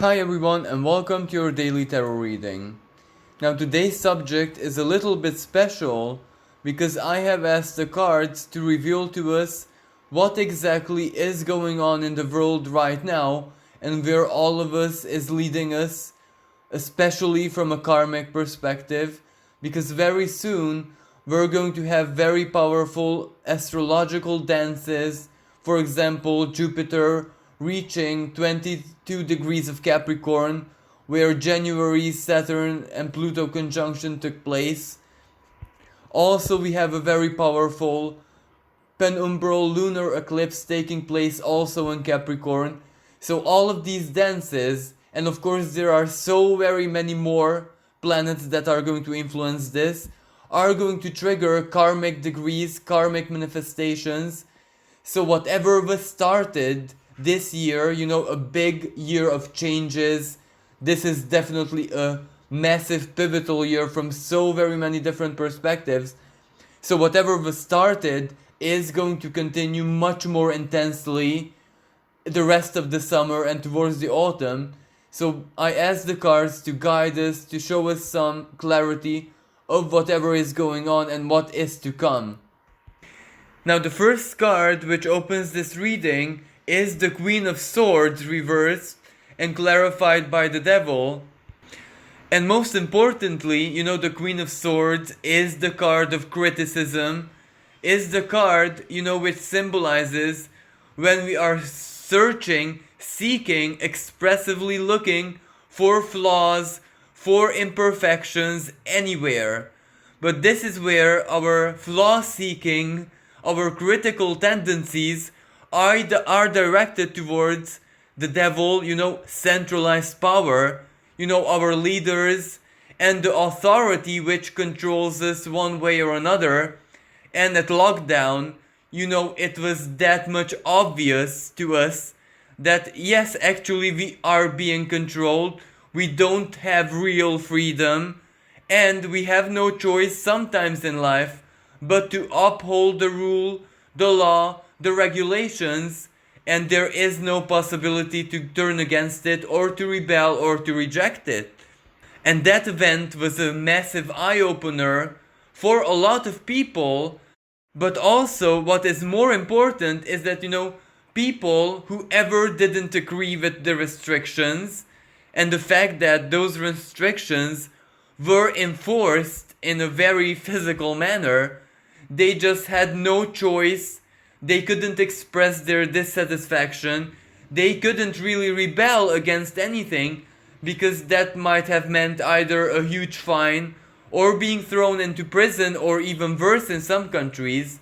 Hi everyone and welcome to your daily tarot reading. Now today's subject is a little bit special because I have asked the cards to reveal to us what exactly is going on in the world right now and where all of us is leading us, especially from a karmic perspective, because very soon we're going to have very powerful astrological dances. For example, Jupiter reaching 22 degrees of Capricorn, where January Saturn and Pluto conjunction took place. Also, we have a very powerful penumbral lunar eclipse taking place also in Capricorn. So all of these dances, and of course there are so very many more planets that are going to influence this, are going to trigger karmic degrees, karmic manifestations. So whatever was started this year, a big year of changes, this is definitely a massive pivotal year from so very many different perspectives. So whatever was started is going to continue much more intensely the rest of the summer and towards the autumn. So I asked the cards to guide us, to show us some clarity of whatever is going on and what is to come. Now the first card which opens this reading is the Queen of Swords reversed and clarified by the Devil. And most importantly, the Queen of Swords is the card of criticism, is the card, which symbolizes when we are searching, seeking, expressively looking for flaws, for imperfections anywhere. But this is where our flaw seeking, our critical tendencies are directed towards the devil, centralized power, our leaders and the authority which controls us one way or another. And at lockdown, it was that much obvious to us that yes, actually we are being controlled, we don't have real freedom, and we have no choice sometimes in life but to uphold the rule, the law, the regulations, and there is no possibility to turn against it or to rebel or to reject it. And that event was a massive eye-opener for a lot of people. But also what is more important is that, people who ever didn't agree with the restrictions and the fact that those restrictions were enforced in a very physical manner, they just had no choice. They couldn't express their dissatisfaction. They couldn't really rebel against anything because that might have meant either a huge fine or being thrown into prison or even worse in some countries.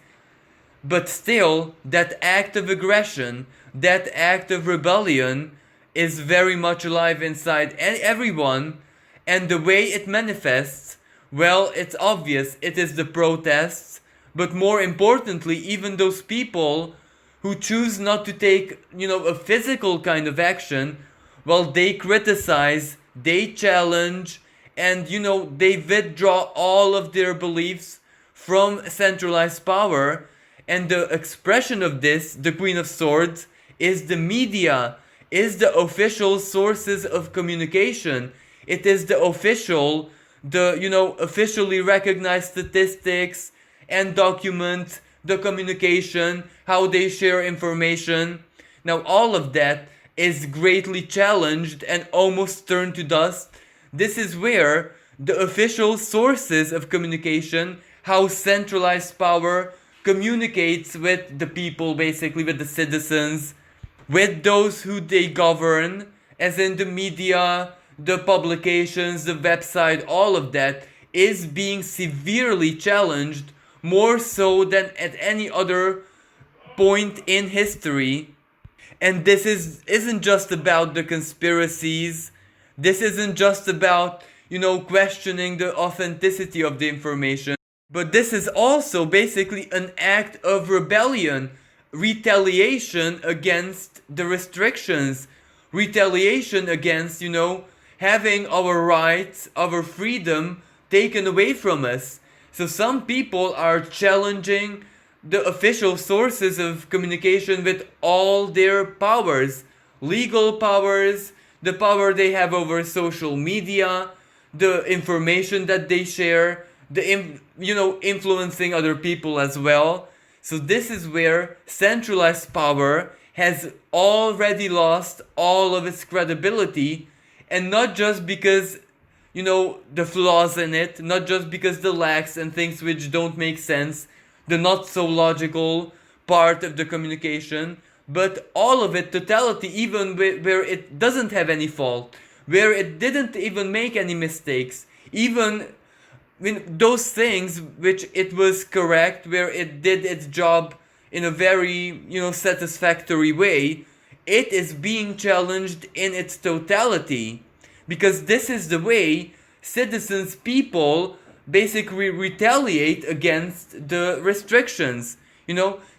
But still, that act of aggression, that act of rebellion is very much alive inside everyone, and the way it manifests, well, it's obvious, it is the protests. But more importantly, even those people who choose not to take, a physical kind of action, well, they criticize, they challenge, and, they withdraw all of their beliefs from centralized power. And the expression of this, the Queen of Swords, is the media, is the official sources of communication. It is the officially recognized statistics and document the communication, how they share information. Now all of that is greatly challenged and almost turned to dust. This is where the official sources of communication, how centralized power communicates with the people, basically with the citizens, with those who they govern, as in the media, the publications, the website, all of that is being severely challenged, more so than at any other point in history. And this isn't just about the conspiracies. This isn't just about, questioning the authenticity of the information. But this is also basically an act of rebellion, retaliation against the restrictions, retaliation against, having our rights, our freedom taken away from us. So some people are challenging the official sources of communication with all their powers, legal powers, the power they have over social media, the information that they share, influencing other people as well. So this is where centralized power has already lost all of its credibility, and not just because the flaws in it, not just because the lacks and things which don't make sense, the not so logical part of the communication, but all of it, totality, even where it doesn't have any fault, where it didn't even make any mistakes, even those things which it was correct, where it did its job in a very satisfactory way, it is being challenged in its totality, because this is the way citizens, people, basically retaliate against the restrictions.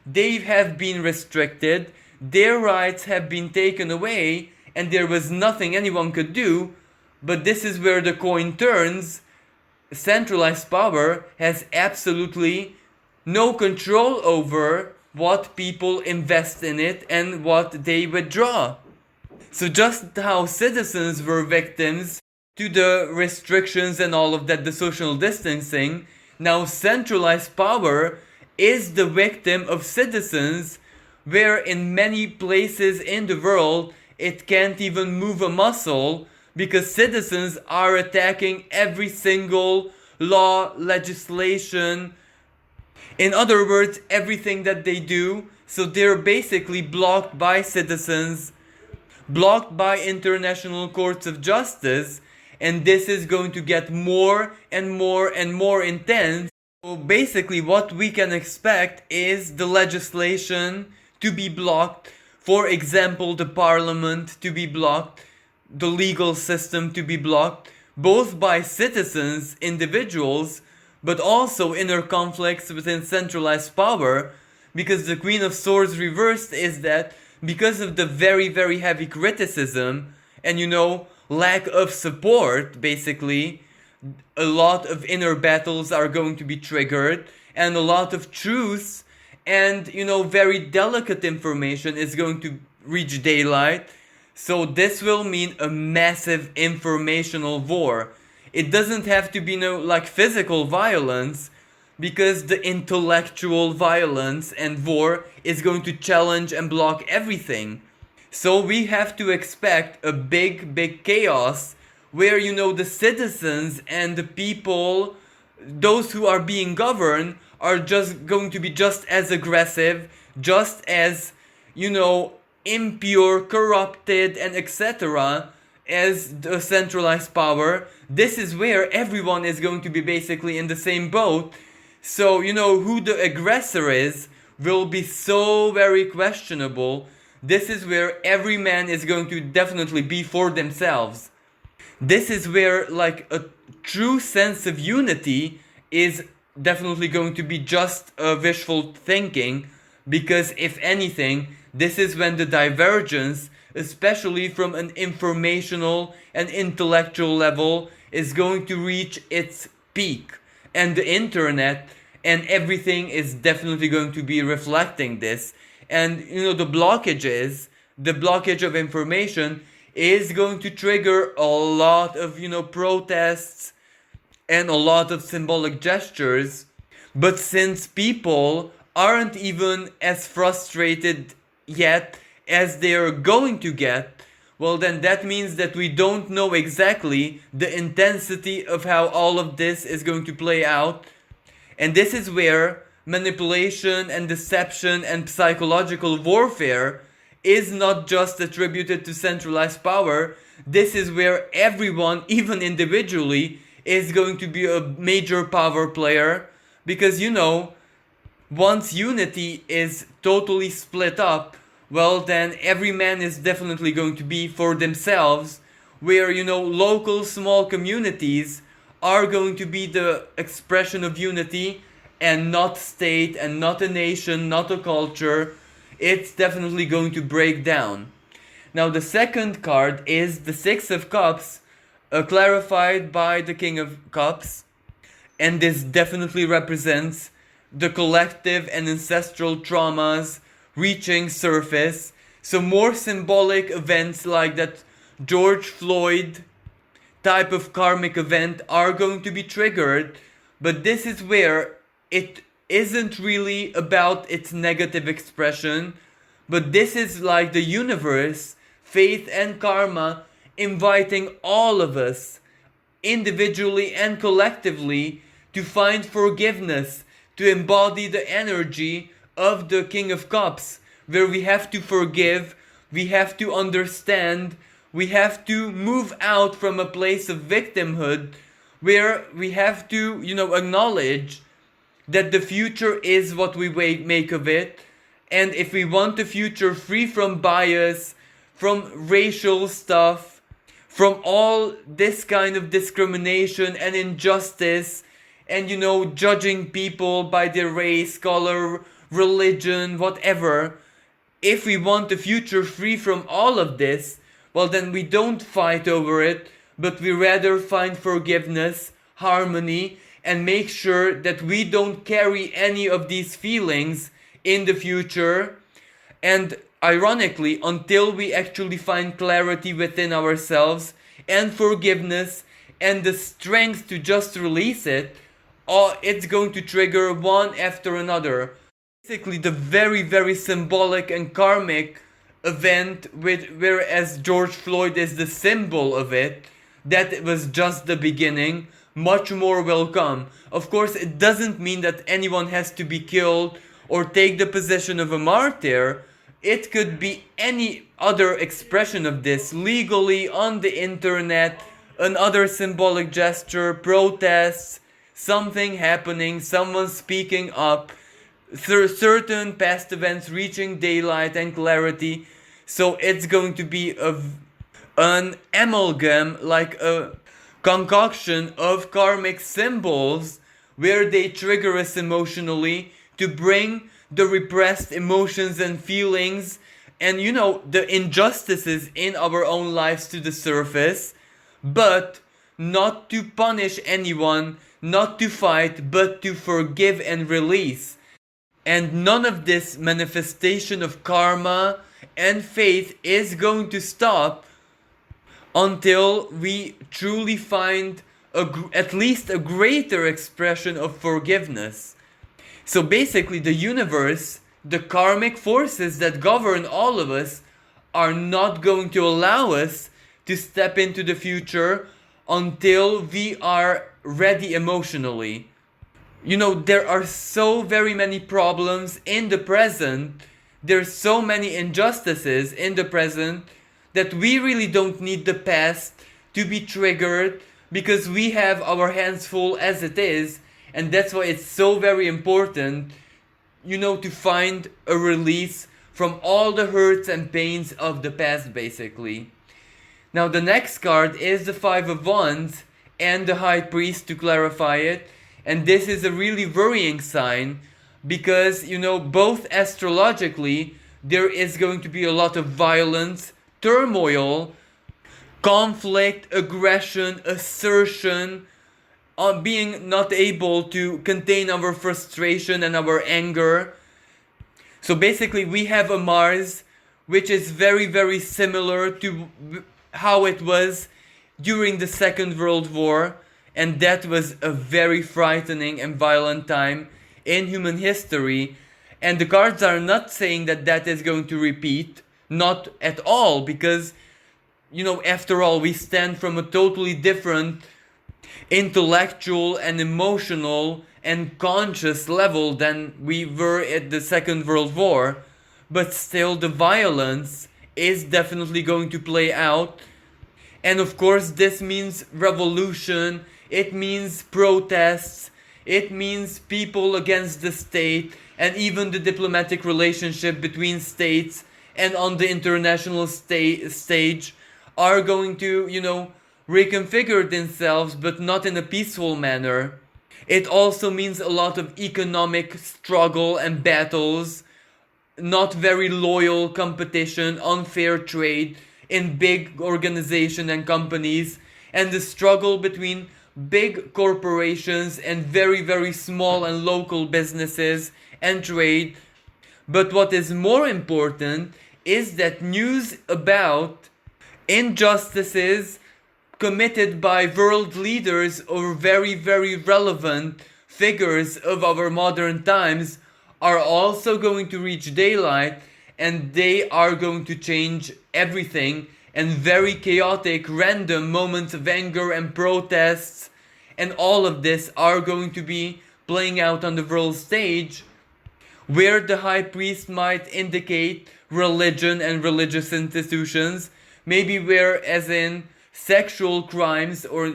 They have been restricted, their rights have been taken away, and there was nothing anyone could do. But this is where the coin turns. Centralized power has absolutely no control over what people invest in it and what they withdraw. So just how citizens were victims to the restrictions and all of that, the social distancing, now centralized power is the victim of citizens, where in many places in the world it can't even move a muscle, because citizens are attacking every single law, legislation, in other words, everything that they do. So they're basically blocked by citizens, blocked by international courts of justice, and this is going to get more and more and more intense. So basically what we can expect is the legislation to be blocked, for example the parliament to be blocked, the legal system to be blocked, both by citizens, individuals, but also inner conflicts within centralized power, because the Queen of Swords reversed is that because of the very, very heavy criticism and lack of support, basically, a lot of inner battles are going to be triggered, and a lot of truths and very delicate information is going to reach daylight. So this will mean a massive informational war. It doesn't have to be physical violence, because the intellectual violence and war is going to challenge and block everything. So we have to expect a big chaos, where the citizens and the people, those who are being governed, are just going to be just as aggressive, just as impure, corrupted, and etc. as the centralized power. This is where everyone is going to be basically in the same boat. So who the aggressor is will be so very questionable. This is where every man is going to definitely be for themselves. This is where a true sense of unity is definitely going to be just a wishful thinking, because if anything, this is when the divergence, especially from an informational and intellectual level, is going to reach its peak. And the internet and everything is definitely going to be reflecting this. And the blockage of information is going to trigger a lot of protests and a lot of symbolic gestures. But since people aren't even as frustrated yet as they're going to get, well then that means that we don't know exactly the intensity of how all of this is going to play out. And this is where manipulation and deception and psychological warfare is not just attributed to centralized power. This is where everyone, even individually, is going to be a major power player, because once unity is totally split up, well then every man is definitely going to be for themselves, where local small communities are going to be the expression of unity, and not state, and not a nation, not a culture. It's definitely going to break down. Now the second card is the Six of Cups, clarified by the King of Cups, and this definitely represents the collective and ancestral traumas reaching surface. So more symbolic events like that George Floyd type of karmic event are going to be triggered, but this is where it isn't really about its negative expression, but this is like the universe, faith and karma, inviting all of us, individually and collectively, to find forgiveness, to embody the energy of the King of Cups, where we have to forgive, we have to understand, we have to move out from a place of victimhood, where we have to, acknowledge that the future is what we make of it. And if we want a future free from bias, from racial stuff, from all this kind of discrimination and injustice, and judging people by their race, color, religion, whatever, if we want a future free from all of this, well, then we don't fight over it, but we rather find forgiveness, harmony, and make sure that we don't carry any of these feelings in the future. And ironically, until we actually find clarity within ourselves and forgiveness and the strength to just release it, it's going to trigger one after another. Basically, the very, very symbolic and karmic event, whereas George Floyd is the symbol of it, that was just the beginning. Much more will come. Of course, it doesn't mean that anyone has to be killed or take the position of a martyr. It could be any other expression of this, legally, on the internet, another symbolic gesture, protests, something happening, someone speaking up, certain past events reaching daylight and clarity. So it's going to be an amalgam, like a concoction of karmic symbols where they trigger us emotionally to bring the repressed emotions and feelings and the injustices in our own lives to the surface, but not to punish anyone, not to fight, but to forgive and release. And none of this manifestation of karma and faith is going to stop until we truly find at least a greater expression of forgiveness. So basically, the universe, the karmic forces that govern all of us, are not going to allow us to step into the future until we are ready emotionally. There are so very many problems in the present, there's so many injustices in the present, that we really don't need the past to be triggered, because we have our hands full as it is. And that's why it's so very important, to find a release from all the hurts and pains of the past, basically. Now, the next card is the Five of Wands and the High Priest, to clarify it. And this is a really worrying sign, because, both astrologically, there is going to be a lot of violence, turmoil, conflict, aggression, assertion, on being not able to contain our frustration and our anger. So basically, we have a Mars which is very, very similar to how it was during the Second World War, and that was a very frightening and violent time in human history. And the cards are not saying that that is going to repeat, not at all, because, after all, we stand from a totally different intellectual and emotional and conscious level than we were at the Second World War. But still, the violence is definitely going to play out. And of course, this means revolution, it means protests, it means people against the state, and even the diplomatic relationship between states and on the international stage are going to, reconfigure themselves, but not in a peaceful manner. It also means a lot of economic struggle and battles, not very loyal competition, unfair trade in big organizations and companies, and the struggle between big corporations and very, very small and local businesses and trade. But what is more important is that news about injustices committed by world leaders or very, very relevant figures of our modern times are also going to reach daylight, and they are going to change everything, and very chaotic random moments of anger and protests and all of this are going to be playing out on the world stage, where the high priest might indicate religion and religious institutions, maybe where as in sexual crimes or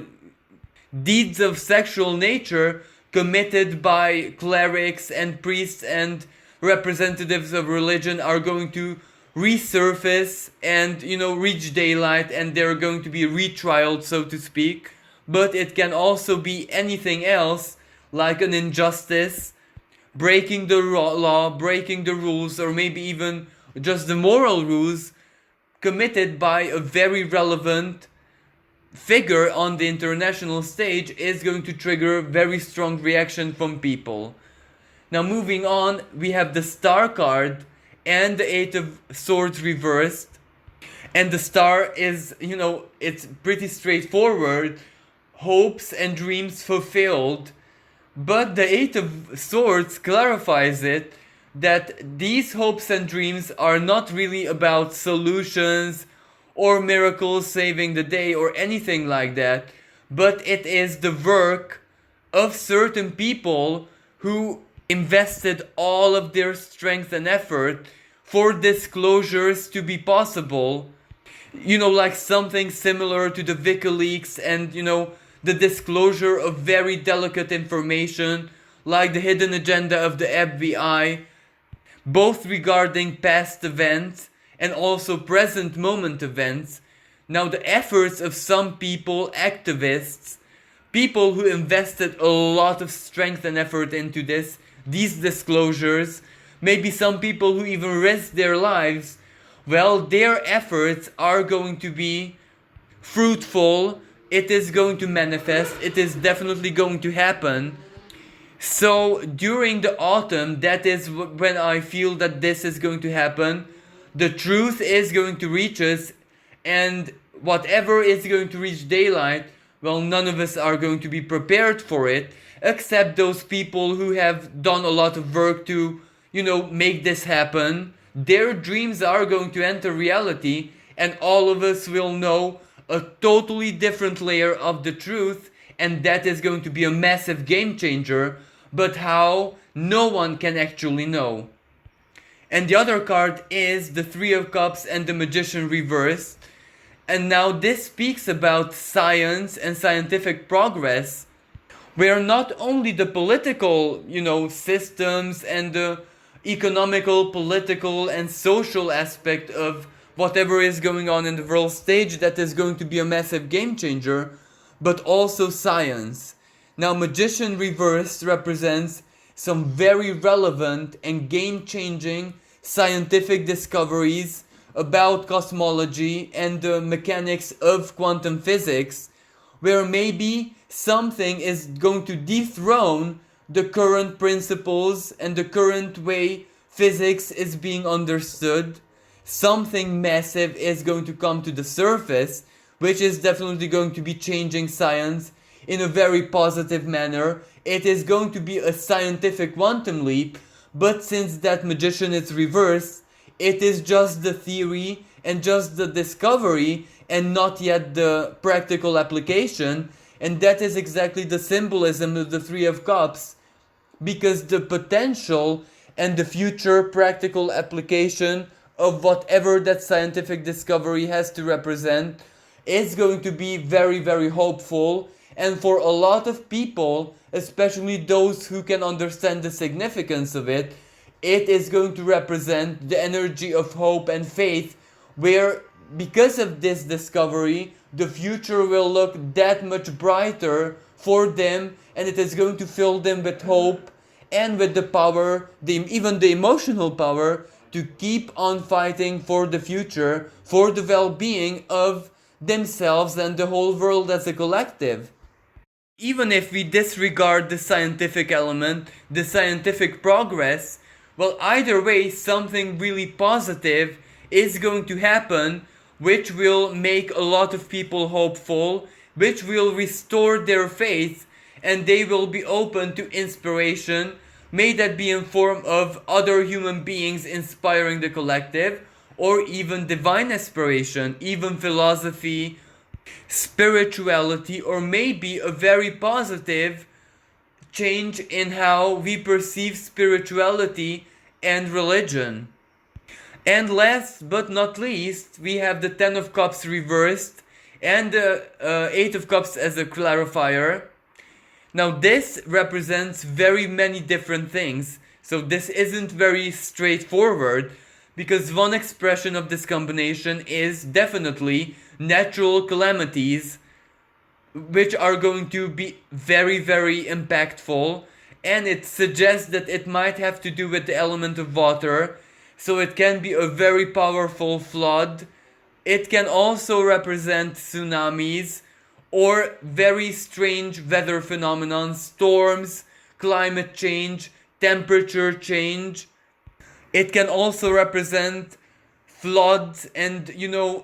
deeds of sexual nature committed by clerics and priests and representatives of religion are going to resurface and reach daylight, and they're going to be retrialed, so to speak. But it can also be anything else, like an injustice, breaking the law, breaking the rules, or maybe even just the moral rules committed by a very relevant figure on the international stage is going to trigger very strong reaction from people. Now moving on, we have the Star card and the Eight of Swords reversed. And the Star is, it's pretty straightforward. Hopes and dreams fulfilled. But the Eight of Swords clarifies it that these hopes and dreams are not really about solutions or miracles saving the day or anything like that, but it is the work of certain people who invested all of their strength and effort for disclosures to be possible. Like something similar to the WikiLeaks and, the disclosure of very delicate information, like the hidden agenda of the FBI, both regarding past events and also present moment events. Now the efforts of some people, activists, people who invested a lot of strength and effort into these disclosures, maybe some people who even risked their lives, well, their efforts are going to be fruitful. It is going to manifest. It is definitely going to happen. So during the autumn, that is when I feel that this is going to happen. The truth is going to reach us, and whatever is going to reach daylight, well, none of us are going to be prepared for it, except those people who have done a lot of work to, make this happen. Their dreams are going to enter reality, and all of us will know a totally different layer of the truth, and that is going to be a massive game changer. But how? No one can actually know. And the other card is the Three of Cups and the Magician reversed. And now this speaks about science and scientific progress, where not only the political, systems and the economical, political and social aspect of whatever is going on in the world stage that is going to be a massive game changer, but also science. Now Magician reversed represents some very relevant and game-changing scientific discoveries about cosmology and the mechanics of quantum physics, where maybe something is going to dethrone the current principles and the current way physics is being understood. Something massive is going to come to the surface, which is definitely going to be changing science in a very positive manner. It is going to be a scientific quantum leap, but since that Magician is reversed, it is just the theory and just the discovery and not yet the practical application. And that is exactly the symbolism of the Three of Cups, because the potential and the future practical application of whatever that scientific discovery has to represent is going to be very, very hopeful. And for a lot of people, especially those who can understand the significance of it, it is going to represent the energy of hope and faith, where because of this discovery, the future will look that much brighter for them, and it is going to fill them with hope and with the power, even the emotional power, to keep on fighting for the future, for the well-being of themselves and the whole world as a collective. Even if we disregard the scientific element, the scientific progress, well, either way, something really positive is going to happen, which will make a lot of people hopeful, which will restore their faith, and they will be open to inspiration. May that be in form of other human beings inspiring the collective, or even divine inspiration, even philosophy, spirituality, or maybe a very positive change in how we perceive spirituality and religion. And last but not least, we have the Ten of Cups reversed and the Eight of Cups as a clarifier. Now this represents very many different things, so this isn't very straightforward, because one expression of this combination is definitely natural calamities, which are going to be very, very impactful, and it suggests that it might have to do with the element of water, so it can be a very powerful flood. It can also represent tsunamis or very strange weather phenomena, storms, climate change, temperature change. It can also represent floods and,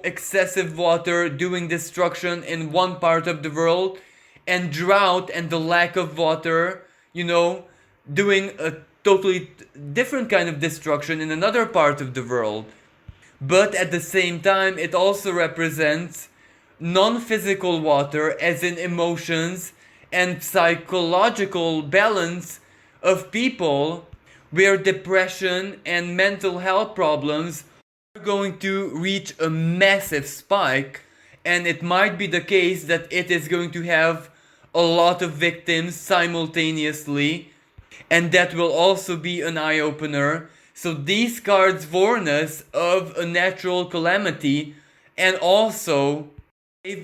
excessive water doing destruction in one part of the world, and drought and the lack of water, doing a totally different kind of destruction in another part of the world. But at the same time, it also represents non-physical water, as in emotions and psychological balance of people, where depression and mental health problems are going to reach a massive spike, and it might be the case that it is going to have a lot of victims simultaneously, and that will also be an eye-opener. So these cards warn us of a natural calamity and also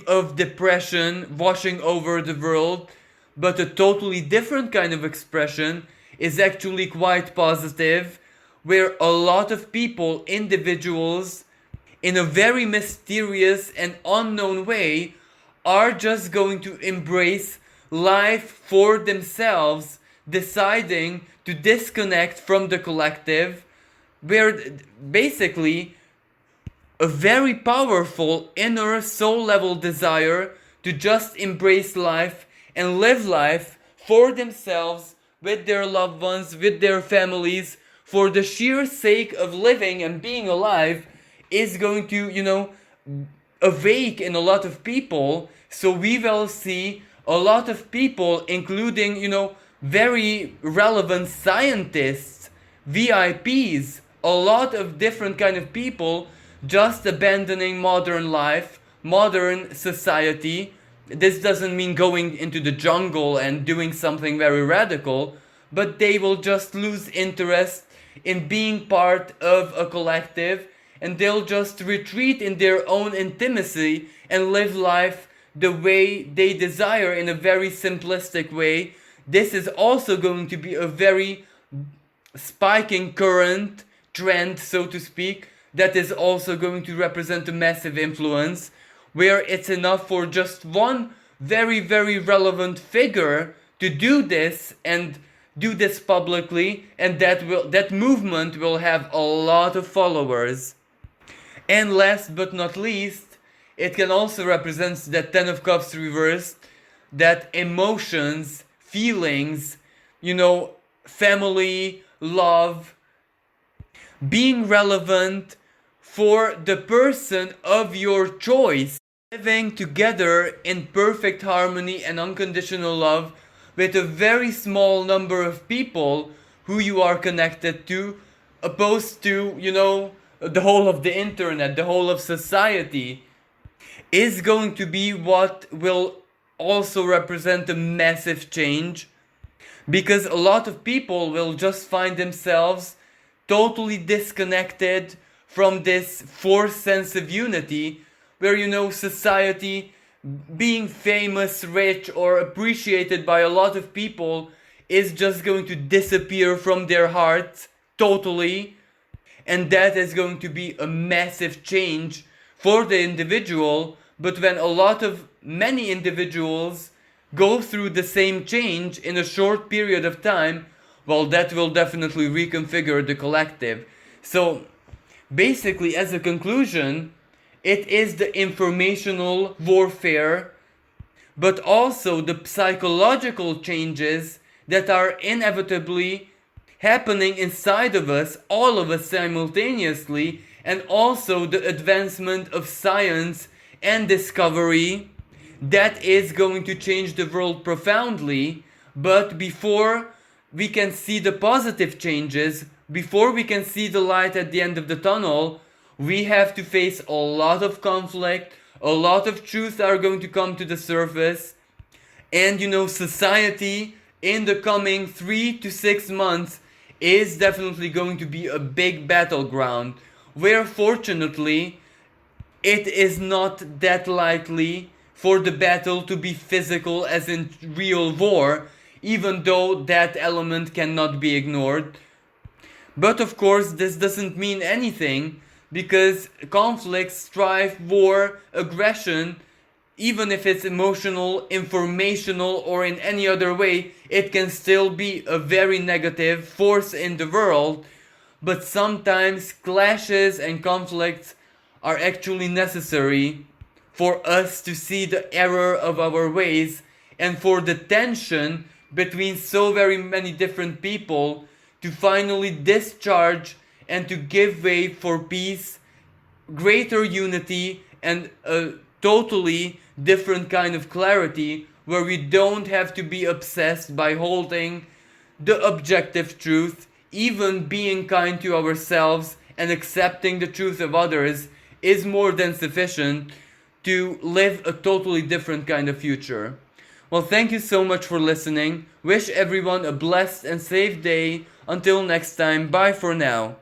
of depression washing over the world, but a totally different kind of expression is actually quite positive, where a lot of people, individuals, in a very mysterious and unknown way, are just going to embrace life for themselves, deciding to disconnect from the collective, where basically a very powerful inner soul level desire to just embrace life and live life for themselves, with their loved ones, with their families, for the sheer sake of living and being alive, is going to, awake in a lot of people. So we will see a lot of people, including, very relevant scientists, VIPs, a lot of different kind of people just abandoning modern life, modern society. This doesn't mean going into the jungle and doing something very radical, but they will just lose interest in being part of a collective, and they'll just retreat in their own intimacy and live life the way they desire, in a very simplistic way. This is also going to be a very spiking current trend, so to speak, that is also going to represent a massive influence, where it's enough for just one very, very relevant figure to do this and do this publicly, and that movement will have a lot of followers. And last but not least, it can also represent that Ten of Cups reversed, that emotions, feelings, family, love, being relevant for the person of your choice, living together in perfect harmony and unconditional love with a very small number of people who you are connected to, opposed to, the whole of the internet, the whole of society, is going to be what will also represent a massive change, because a lot of people will just find themselves totally disconnected from this forced sense of unity, where, society, being famous, rich, or appreciated by a lot of people, is just going to disappear from their hearts totally, and that is going to be a massive change for the individual. But when many individuals go through the same change in a short period of time, well, that will definitely reconfigure the collective. So basically, as a conclusion, it is the informational warfare, but also the psychological changes that are inevitably happening inside of us, all of us simultaneously, and also the advancement of science and discovery that is going to change the world profoundly. But before we can see the positive changes, before we can see the light at the end of the tunnel, we have to face a lot of conflict, a lot of truths are going to come to the surface, and society in the coming 3 to 6 months is definitely going to be a big battleground, where fortunately it is not that likely for the battle to be physical as in real war, even though that element cannot be ignored. But of course this doesn't mean anything, because conflict, strife, war, aggression, even if it's emotional, informational, or in any other way, it can still be a very negative force in the world. But sometimes clashes and conflicts are actually necessary for us to see the error of our ways, and for the tension between so very many different people to finally discharge and to give way for peace, greater unity, and a totally different kind of clarity, where we don't have to be obsessed by holding the objective truth. Even being kind to ourselves and accepting the truth of others is more than sufficient to live a totally different kind of future. Well, thank you so much for listening. Wish everyone a blessed and safe day. Until next time, bye for now.